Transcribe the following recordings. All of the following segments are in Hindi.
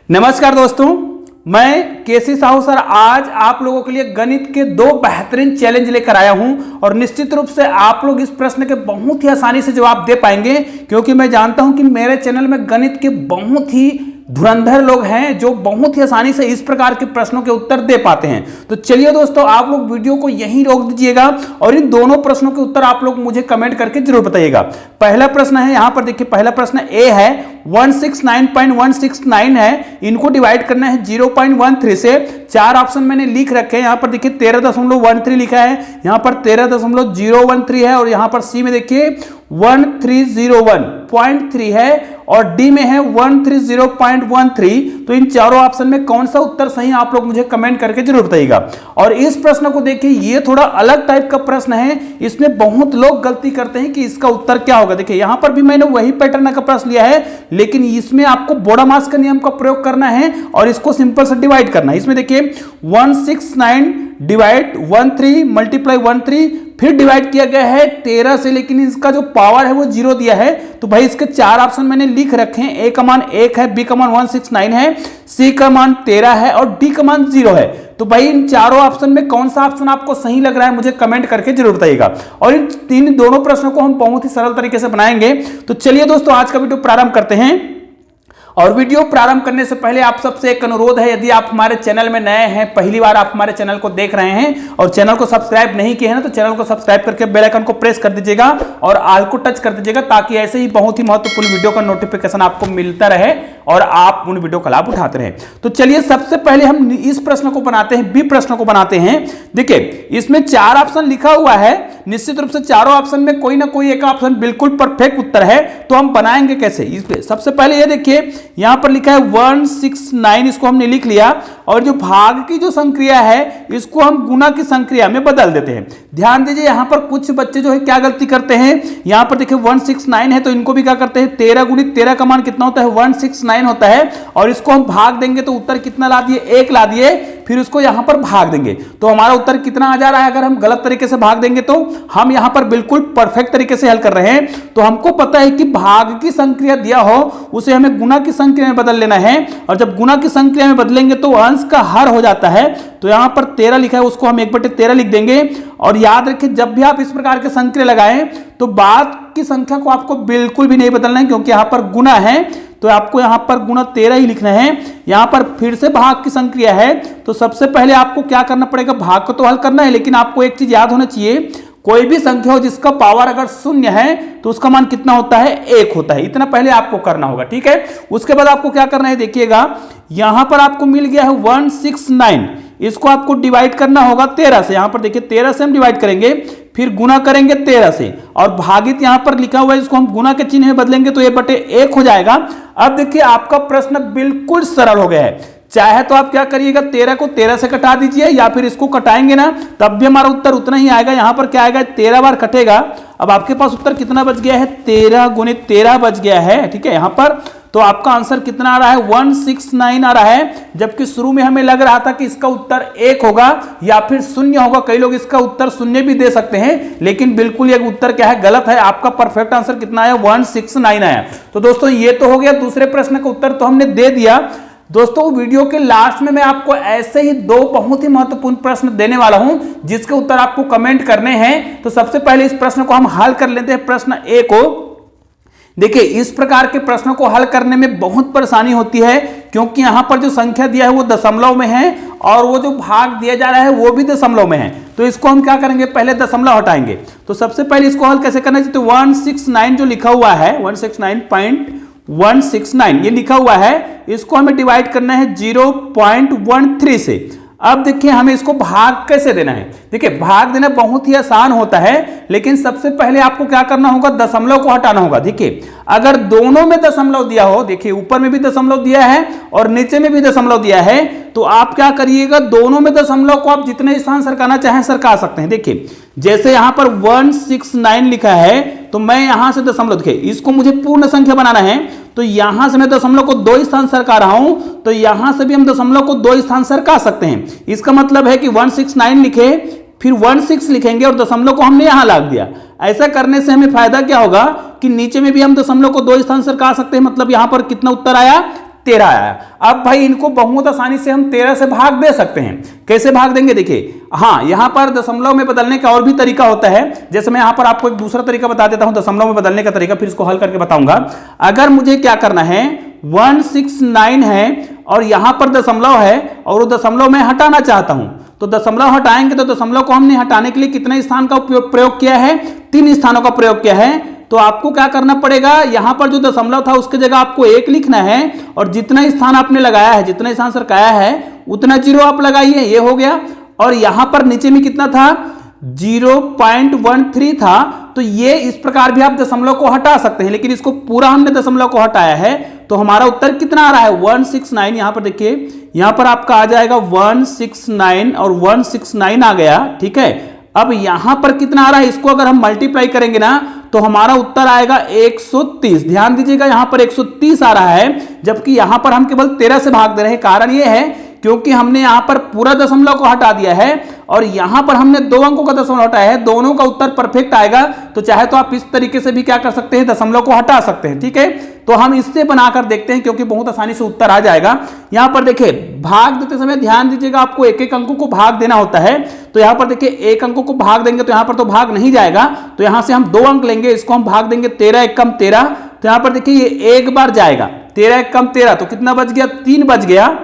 नमस्कार दोस्तों, मैं केसी साहू सर आज आप लोगों के लिए गणित के दो बेहतरीन चैलेंज लेकर आया हूं और निश्चित रूप से आप लोग इस प्रश्न के बहुत ही आसानी से जवाब दे पाएंगे, क्योंकि मैं जानता हूं कि मेरे चैनल में गणित के बहुत ही धुरंधर लोग हैं जो बहुत ही आसानी से इस प्रकार के प्रश्नों के उत्तर दे पाते हैं। तो चलिए दोस्तों, आप लोग वीडियो को यहीं रोक दीजिएगा और इन दोनों प्रश्नों के उत्तर आप लोग मुझे कमेंट करके जरूर बताइएगा। पहला प्रश्न है, यहां पर देखिए, पहला प्रश्न ए है 169.169 है, इनको डिवाइड करना है 0.13 से। चार ऑप्शन मैंने लिख रखे हैं। यहां पर देखिए 13.13 लिखा है, यहां पर 13.013 है और यहां पर सी में देखिए 1301.3 है और डी में है 130.13। तो इन चारों ऑप्शन में कौन सा उत्तर सही है आप लोग मुझे कमेंट करके जरूर बताइएगा। और इस प्रश्न को देखिए, ये थोड़ा अलग टाइप का प्रश्न है, इसमें बहुत लोग गलती करते हैं कि इसका उत्तर क्या होगा। देखिए यहां पर भी मैंने वही पैटर्न का प्रश्न लिया है, लेकिन इसमें आपको बोडामास का नियम का प्रयोग करना है और इसको सिंपल से डिवाइड करना है। इसमें देखिए 169 डिवाइड 13 मल्टीप्लाई 13, फिर डिवाइड किया गया है 13 से, लेकिन इसका जो पावर है वो 0 दिया है। तो भाई इसके चार ऑप्शन मैंने लिख रखे हैं। ए का मान 1 है, बी का मान 169 है, सी का मान 13 है और डी का मान 0 है। तो भाई इन चारों ऑप्शन में कौन सा ऑप्शन आपको सही लग रहा है मुझे कमेंट करके जरूर बताइएगा। और इन दोनों प्रश्नों को हम बहुत ही सरल तरीके से बनाएंगे। तो चलिए दोस्तों, आज का वीडियो प्रारंभ करते हैं। और वीडियो प्रारंभ करने से पहले आप सबसे एक अनुरोध है, यदि आप हमारे चैनल में नए हैं, पहली बार आप हमारे चैनल को देख रहे हैं और चैनल को सब्सक्राइब नहीं किए हैं ना, तो चैनल को सब्सक्राइब करके बेल आइकन को प्रेस कर दीजिएगा और ऑल को टच कर दीजिएगा, ताकि ऐसे ही बहुत ही महत्वपूर्ण वीडियो का नोटिफिकेशन आपको मिलता रहे और आप उन वीडियो का लाभ उठाते रहे। तो चलिए सबसे पहले हम इस प्रश्न को बनाते हैं, बी प्रश्न को बनाते हैं। देखिए इसमें चार ऑप्शन लिखा हुआ है, निश्चित रूप से चारों ऑप्शन में कोई ना कोई एक ऑप्शन बिल्कुल परफेक्ट उत्तर है। तो हम बनाएंगे कैसे इस पे, सबसे पहले ये देखिए यहां पर लिखा है 169, इसको हमने लिख लिया और जो भाग की जो संक्रिया है इसको हम गुना की संक्रिया में बदल देते हैं। ध्यान दीजिए यहां पर कुछ बच्चे जो है क्या गलती करते हैं, यहां पर देखिए 169 है तो इनको भी क्या करते हैं, 13 गुणित 13 का मान कितना होता है, 169 होता है और इसको हम भाग देंगे तो उत्तर कितना ला दिए, 1 ला दिए, फिर उसको यहां पर भाग देंगे तो हमारा उत्तर कितना आ जा रहा है। अगर हम गलत तरीके से भाग देंगे तो हम यहां पर बिल्कुल परफेक्ट तरीके से हल कर रहे हैं। तो हमको पता है कि भाग की संक्रिया दिया हो उसे हमें गुना की संक्रिया में बदल लेना है और जब गुना की संक्रिया में बदलेंगे तो अंश का हर हो जाता है। तो यहां पर 13 लिखा है, उसको हम 1/13 लिख देंगे। और याद रखिए जब भी आप इस प्रकार के संक्रिया लगाएं तो बाद की संख्या को आपको बिल्कुल भी नहीं बदलना है, क्योंकि यहां पर गुना है तो आपको यहां पर गुना 13 ही लिखना है। यहां पर फिर से भाग की संक्रिया है तो सबसे पहले आपको क्या करना पड़ेगा, भाग को तो हल करना है, लेकिन आपको एक चीज याद होना चाहिए, कोई भी संख्या हो जिसका पावर अगर 0 है तो उसका मान कितना होता है, 1 होता है। इतना पहले आपको करना होगा, ठीक है। उसके बाद आपको क्या करना है, देखिएगा यहां पर आपको मिल गया है 169, इसको आपको डिवाइड करना होगा 13 से। यहां पर देखिए 13 से हम डिवाइड करेंगे, फिर गुना करेंगे 13 से और भागित यहां पर लिखा हुआ है, इसको हम गुना के चिन्ह में बदलेंगे तो ये बटे 1 हो जाएगा। अब देखिए आपका प्रश्न बिल्कुल सरल हो गया है। चाहे तो आप क्या करिएगा, 13 को 13 से कटा दीजिए या फिर इसको कटाएंगे ना तब भी हमारा उत्तर उतना ही आएगा। यहां पर क्या आएगा, 13 बार कटेगा। अब आपके पास उत्तर कितना बच गया है, 13 गुणित 13 बच गया है, ठीक है। यहां पर तो आपका आंसर कितना आ रहा है, 169 आ रहा है, जबकि शुरू में हमें लग रहा था कि इसका उत्तर 1 होगा या फिर 0 होगा। कई लोग इसका उत्तर 0 भी दे सकते हैं, लेकिन बिल्कुल ये उत्तर क्या है, गलत है। आपका परफेक्ट आंसर कितना आया, 169 आया। तो दोस्तों ये तो हो गया, दूसरे प्रश्न का उत्तर तो हमने दे दिया। दोस्तों वीडियो के लास्ट में मैं आपको ऐसे ही दो बहुत ही महत्वपूर्ण प्रश्न देने वाला हूं जिसके उत्तर आपको कमेंट करने हैं। तो सबसे पहले इस प्रश्न को हम हल कर लेते हैं, प्रश्न ए को। देखिए इस प्रकार के प्रश्नों को हल करने में बहुत परेशानी होती है, क्योंकि यहां पर जो संख्या दिया है वो दशमलव में है और वो जो भाग दिया जा रहा है वो भी दशमलव में है। तो इसको हम क्या करेंगे, पहले दशमलव हटाएंगे। तो सबसे पहले इसको हल कैसे करना चाहिए, तो 169 जो लिखा हुआ है 169.169 ये लिखा हुआ है, इसको हमें डिवाइड करना है 0.13 से। अब देखिए हमें इसको भाग कैसे देना है। देखिए भाग देना बहुत ही आसान होता है, लेकिन सबसे पहले आपको क्या करना होगा, दशमलव को हटाना होगा। देखिए अगर दोनों में दशमलव दिया हो, देखिए ऊपर में भी दशमलव दिया है और नीचे में भी दशमलव दिया है, तो आप क्या करिएगा, दोनों में दशमलव को आप जितने स्थान सरकाना चाहें सरका सकते हैं। देखिए जैसे यहां पर 169 लिखा है तो मैं यहां से दशमलव, देखिए इसको मुझे पूर्ण संख्या बनाना है तो यहां से मैं दशमलव को 2 स्थान सरका रहा हूं, तो यहां से भी हम दशमलव को 2 स्थान सरका सकते हैं। इसका मतलब है कि 169 लिखे, फिर 16 लिखेंगे और दशमलव को हमने यहां लाद दिया। ऐसा करने से हमें फायदा क्या होगा कि नीचे में भी हम दशमलव को 2 स्थान सरका सकते हैं। मतलब यहां पर कितना उत्तर आया, 13 आया। अब भाई इनको बहुत आसानी से हम 13 से भाग दे सकते हैं। कैसे भाग देंगे देखिए, हाँ यहां पर दशमलव में बदलने का और भी तरीका होता है। जैसे मैं यहां पर आपको एक दूसरा तरीका बता देता हूं दशमलव में बदलने का तरीका, फिर इसको हल करके बताऊंगा। अगर मुझे क्या करना है, 169 है और यहां पर दशमलव है और वो दशमलव मैं हटाना चाहता हूं, तो दशमलव हटाएंगे तो दशमलव को हमने हटाने के लिए कितने स्थान का प्रयोग किया है, 3 स्थानों का प्रयोग किया है। तो आपको क्या करना पड़ेगा, यहां पर जो दशमलव था उसकी जगह आपको 1 लिखना है और जितना स्थान आपने लगाया है, जितना स्थान सरकाया है उतना 0 आप लगाइए, ये हो गया। और यहां पर नीचे में कितना था, 0.13 था। तो ये इस प्रकार भी आप दशमलव को हटा सकते हैं, लेकिन इसको पूरा हमने दशमलव को हटाया है तो हमारा उत्तर कितना आ रहा है, 169। यहां पर देखिए, यहां पर आपका आ जाएगा 169 और 169 आ गया, ठीक है। अब यहां पर कितना आ रहा है, इसको अगर हम मल्टीप्लाई करेंगे ना तो हमारा उत्तर आएगा 130। ध्यान दीजिएगा यहां पर 130 आ रहा है, जबकि यहां पर हम केवल 13 से भाग दे रहे हैं। कारण यह है क्योंकि हमने यहां पर पूरा दशमलव को हटा दिया है और यहां पर हमने 2 अंकों का दशमलव हटाया है। दोनों का उत्तर परफेक्ट आएगा। तो चाहे तो आप इस तरीके से भी क्या कर सकते हैं, दशमलव को हटा सकते हैं, ठीक है। तो हम इससे बनाकर देखते हैं क्योंकि बहुत आसानी से उत्तर आ जाएगा। यहां पर देखिए, भाग देते समय ध्यान दीजिएगा, आपको एक एक अंकों को भाग देना होता है। तो यहां पर देखिए, एक अंकों को भाग देंगे तो यहां पर तो भाग नहीं जाएगा, तो यहां से हम 2 अंक लेंगे, इसको हम भाग देंगे 13 एकम 13। तो यहां पर देखिए ये एक बार जाएगा, 13 एकम 13, तो कितना बच गया, 3 बच गया।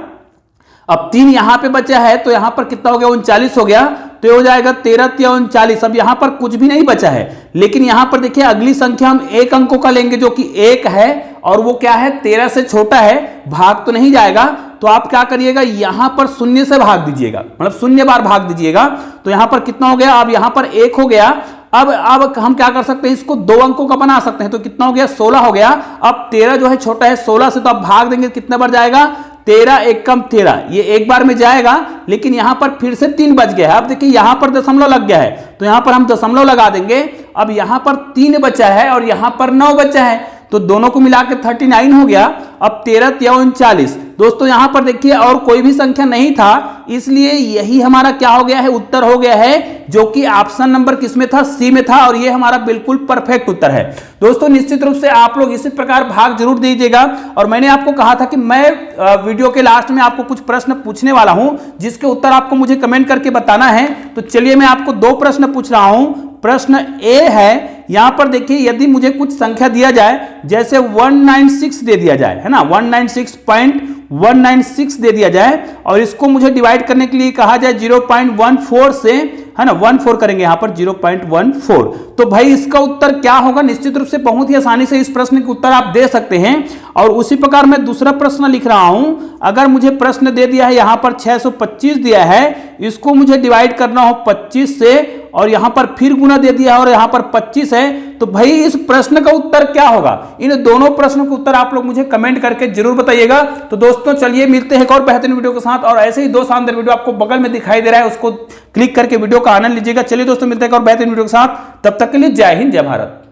अब 3 यहां पे बचा है तो यहां पर कितना हो गया, 39 हो गया। तो ये हो जाएगा 13 या 39। अब यहां पर कुछ भी नहीं बचा है, लेकिन यहां पर देखिए अगली संख्या हम 1 अंकों का लेंगे जो कि 1 है और वो क्या है, 13 से छोटा है, भाग तो नहीं जाएगा। तो आप क्या करिएगा, यहां पर 0 से भाग दीजिएगा, मतलब 0 बार भाग दीजिएगा। तो यहां पर कितना हो गया, अब यहां पर 1 हो गया। अब हम क्या कर सकते हैं, इसको 2 अंकों का बना सकते हैं। तो कितना हो गया, 16 हो गया। अब 13 जो है छोटा है 16 से, तो आप भाग देंगे कितने बार जाएगा, 13 एकम 13, ये एक बार में जाएगा। लेकिन यहां पर फिर से 3 बच गया है। अब देखिए यहां पर दशमलव लग गया है, तो यहां पर हम दशमलव लगा देंगे। अब यहां पर 3 बचा है और यहां पर 9 बचा है, तो दोनों को मिलाकर 39 हो गया। अब 13 या 39। दोस्तों यहां पर देखिए और कोई भी संख्या नहीं था, इसलिए यही हमारा क्या हो गया है, उत्तर हो गया है, जो कि ऑप्शन नंबर किसमें था, सी में था। और ये हमारा बिल्कुल परफेक्ट उत्तर है। दोस्तों निश्चित रूप से आप लोग इसी प्रकार भाग जरूर दीजिएगा। और मैंने आपको कहा था कि मैं वीडियो के लास्ट में आपको कुछ प्रश्न पूछने वाला हूं, जिसके उत्तर आपको मुझे कमेंट करके बताना है। तो चलिए मैं आपको 2 प्रश्न पूछ रहा हूं। प्रश्न ए है, यहां पर देखिए यदि मुझे कुछ संख्या दिया जाए, जैसे 196 दे दिया जाए, है ना, 196.196 दे दिया जाए और इसको मुझे डिवाइड करने के लिए कहा जाए 0.14 से, है ना, 14 करेंगे यहां पर 0.14। तो भाई इसका उत्तर क्या होगा, निश्चित रूप से बहुत ही आसानी से इस प्रश्न के उत्तर आप दे सकते हैं। और उसी प्रकार मैं दूसरा प्रश्न लिख रहा हूं। अगर मुझे प्रश्न दे दिया है यहां पर 625 दिया है, इसको मुझे डिवाइड करना हो 25 से और यहां पर फिर गुना दे दिया है और यहां पर 25 है, तो भाई इस प्रश्न का उत्तर क्या होगा। इन दोनों प्रश्नों के उत्तर आप लोग मुझे कमेंट करके जरूर बताइएगा। तो दोस्तों चलिए मिलते हैं एक और बेहतरीन वीडियो के साथ, और ऐसे ही 2 शानदार वीडियो आपको बगल में दिखाई दे रहा है, उसको क्लिक करके वीडियो का आनंद लीजिएगा। चलिए दोस्तों मिलते हैं एक और बेहतरीन वीडियो के साथ, तब तक के लिए जय हिंद जय भारत।